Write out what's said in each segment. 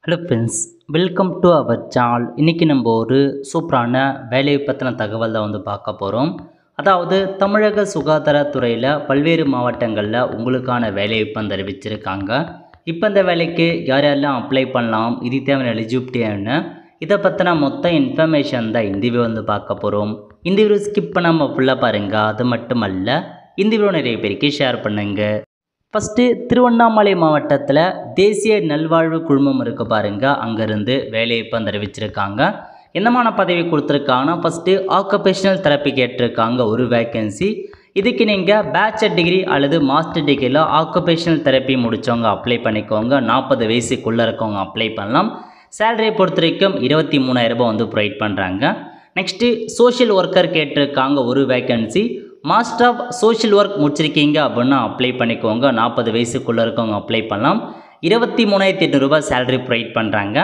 Hello friends, welcome to our channel. இன்றைக்கி நம்ம ஒரு சூப்பரான வேலையை பற்றின தகவல் தான் பார்க்க போகிறோம். அதாவது தமிழக சுகாதாரத்துறையில் பல்வேறு மாவட்டங்களில் உங்களுக்கான வேலைவாய்ப்பு அறிவிச்சிருக்காங்க. இப்போ இந்த வேலைக்கு யார் யாரெல்லாம் அப்ளை பண்ணலாம், இது தேவையான எலிஜிபிலிட்டி என்ன, இதை பற்றின மொத்த இன்ஃபர்மேஷன் தான் இந்த வீடியோ பார்க்க போகிறோம். இந்த வீடியோ ஸ்கிப் பண்ணாமல் ஃபுல்லாக பாருங்கள். அது மட்டுமல்ல, இந்த வீடியோ நிறைய பேருக்கு ஷேர் பண்ணுங்கள். ஃபஸ்ட்டு திருவண்ணாமலை மாவட்டத்தில் தேசிய நல்வாழ்வு குழுமம் இருக்குது பாருங்கள், அங்கேருந்து வேலைவாய்ப்பு அறிவிச்சிருக்காங்க. என்னமான பதவி கொடுத்துருக்காங்கன்னா, ஃபஸ்ட்டு ஆக்குபேஷனல் தெரப்பி கேட்டிருக்காங்க ஒரு வேக்கன்சி. இதுக்கு நீங்கள் பேச்சுலர் டிகிரி அல்லது மாஸ்டர் டிகிரியில் ஆக்குபேஷனல் தெரப்பி முடித்தவங்க அப்ளை பண்ணிக்கோங்க. 40 வயசுக்குள்ளே இருக்கவங்க அப்ளை பண்ணலாம். சேலரியை பொறுத்த வரைக்கும் 23,000 ரூபாய் ப்ரொவைட் பண்ணுறாங்க. நெக்ஸ்ட்டு சோஷியல் ஒர்க்கர் கேட்டிருக்காங்க ஒரு vacancy. Master of social work முடிச்சிருக்கீங்க அப்படின்னா அப்ளை பண்ணிக்கோங்க. 40 வயசுக்குள்ளே இருக்கவங்க அப்ளை பண்ணலாம். 23,800 ரூபாய் சேலரி ப்ரொவைட் பண்ணுறாங்க.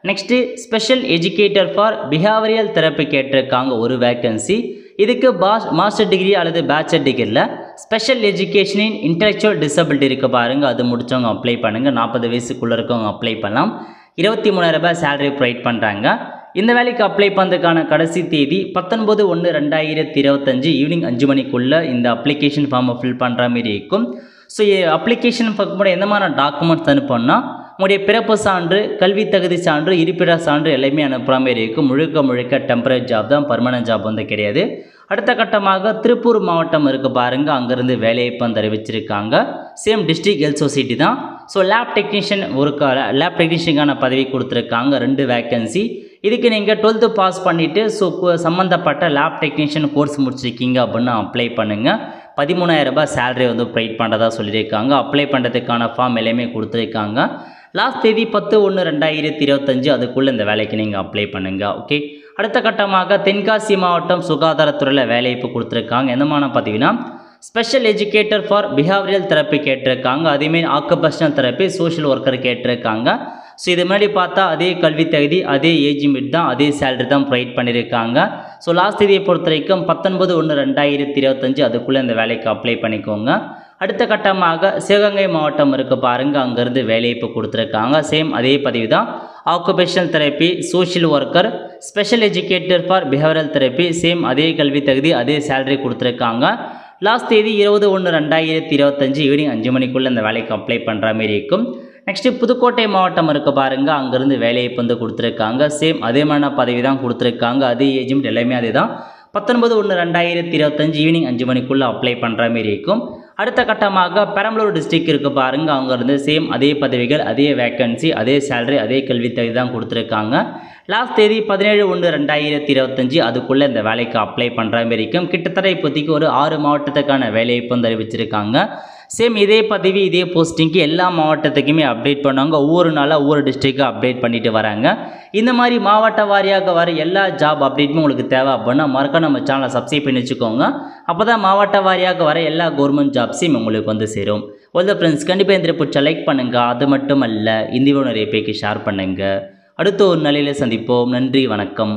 Next special educator for behavioural therapy கேட்டிருக்காங்க ஒரு வேக்கன்சி. இதுக்கு மாஸ்டர் டிகிரி அல்லது பேச்சுலர் டிகிரியில் special education in intellectual disability இருக்குது பாருங்கள், அது முடித்தவங்க அப்ளை பண்ணுங்கள். 40 வயசுக்குள்ளே இருக்கவங்க அப்ளை பண்ணலாம். 23,000 ரூபாய் சேலரி ப்ரொவைட் பண்ணுறாங்க. இந்த வேலைக்கு அப்ளை பண்ணுறதுக்கான கடைசி தேதி 19/1/2025 ஈவினிங் 5 மணிக்குள்ளே இந்த அப்ளிகேஷன் ஃபார்மை ஃபில் பண்ணுற மாதிரி இருக்கும். ஸோ அப்ளிகேஷன் பார்க்கும்போது எந்த மாதிரி டாக்குமெண்ட்ஸ் அனுப்பணும்னா, உங்களுடைய பிறப்பு சான்று, கல்வி தகுதி சான்று, இருப்பிட சான்று எல்லாமே அனுப்புகிற மாதிரி இருக்கும். முழுக்க டெம்பரரி ஜாப் தான், பர்மனன்ட் ஜாப் கிடையாது. அடுத்த கட்டமாக திருப்பூர் மாவட்டம் இருக்குது பாருங்கள், அங்கேருந்து வேலைவாய்ப்பு அறிவிச்சிருக்காங்க. சேம் டிஸ்ட்ரிக்ட் ஹெல்த் சொசைட்டி தான். ஸோ லேப் டெக்னீஷியனுக்கான பதவி கொடுத்துருக்காங்க 2 வேக்கன்சி. இதுக்கு நீங்கள் 12th பாஸ் பண்ணிவிட்டு சம்மந்தப்பட்ட லேப் டெக்னீஷியன் கோர்ஸ் முடிச்சிருக்கீங்க அப்படின்னு அப்ளை பண்ணுங்கள். 13,000 ரூபாய் சேலரி ப்ரொவைட் பண்ணுறதா சொல்லியிருக்காங்க. அப்ளை பண்ணுறதுக்கான ஃபார்ம் எல்லாமே கொடுத்துருக்காங்க. லாஸ்ட் தேதி 10/1/2025, அதுக்குள்ளே இந்த வேலைக்கு நீங்கள் அப்ளை பண்ணுங்கள். ஓகே, அடுத்த கட்டமாக தென்காசி மாவட்டம் சுகாதாரத்துறையில் வேலைவாய்ப்பு கொடுத்துருக்காங்க. என்னமான பதவினா special educator for behavioural therapy கேட்டிருக்காங்க. அதேமாரி ஆக்குபேஷனல் தெரப்பி, சோஷியல் ஒர்க்கர் கேட்டிருக்காங்க. ஸோ இது மாதிரி பார்த்தா அதே கல்வி தகுதி, அதே ஏஜ் லிமிட் தான், அதே சேலரி தான் ப்ரொவைட் பண்ணியிருக்காங்க. ஸோ லாஸ்ட் தேதியை பொறுத்த வரைக்கும் 19/1/2025, அதுக்குள்ளே இந்த வேலைக்கு அப்ளை பண்ணிக்கோங்க. அடுத்த கட்டமாக சிவகங்கை மாவட்டம் இருக்குது பாருங்கள், அங்கேருந்து வேலைவாய்ப்பு கொடுத்துருக்காங்க. சேம் அதே பதவி தான், occupational therapy, social worker, special educator for behavioural therapy, same அதே கல்வி தகுதி, அதே சேலரி கொடுத்துருக்காங்க. லாஸ்ட் தேதி 20/1/2025 ஈவினிங் 5 மணிக்குள்ளே இந்த வேலைக்கு அப்ளை பண்ணுற மாதிரி இருக்கும். நெக்ஸ்ட்டு புதுக்கோட்டை மாவட்டம் இருக்குது பாருங்கள், அங்கேருந்து வேலைவாய்ப்பு கொடுத்துருக்காங்க. சேம் அதே மாதிரி பதவி தான் கொடுத்துருக்காங்க. அதே ஏஜ்மெண்ட் எல்லாமே அதே தான். 19/1/2025 ஈவினிங் 5 மணிக்குள்ளே அப்ளை பண்ணுற மாதிரி இருக்கும். அடுத்த கட்டமாக பெரம்பலூர் டிஸ்ட்ரிக்ட் இருக்குது பாருங்கள், அங்கேருந்து சேம் அதே பதவிகள், அதே வேக்கன்சி, அதே சேலரி, அதே கல்வி தகுதி தான் கொடுத்துருக்காங்க. லாஸ்ட் தேதி 17/1/2025, அதுக்குள்ளே இந்த வேலைக்கு அப்ளை பண்ணுற மாதிரி இருக்கும். கிட்டத்தட்ட இப்போதைக்கு ஒரு 6 மாவட்டத்துக்கான வேலைவாய்ப்பு அறிவிச்சிருக்காங்க. சேம் இதே பதவி, இதே போஸ்டிங்க்கு எல்லா மாவட்டத்துக்குமே அப்டேட் பண்ணுவாங்க. ஒவ்வொரு நாளாக ஒவ்வொரு டிஸ்ட்ரிக்டாக அப்டேட் பண்ணிட்டு வராங்க. இந்த மாதிரி மாவட்ட வாரியாக வர எல்லா ஜாப் அப்டேட்டுமே உங்களுக்கு தேவை அப்படின்னா மறக்க நம்ம சேனலை சப்ஸ்கிரைப் பண்ணி வச்சுக்கோங்க. அப்போ தான் மாவட்ட வாரியாக வர எல்லா கவர்மெண்ட் ஜாப்ஸையும் உங்களுக்கு சேரும். ஒருத்த ஃப்ரெண்ட்ஸ், கண்டிப்பாக இந்த பிடிச்ச லைக் பண்ணுங்கள். அது மட்டும் அல்ல, இந்த வீடியோ நிறைய பேருக்கு ஷேர் பண்ணுங்கள். அடுத்த ஒரு நிலையில் சந்திப்போம். நன்றி, வணக்கம்.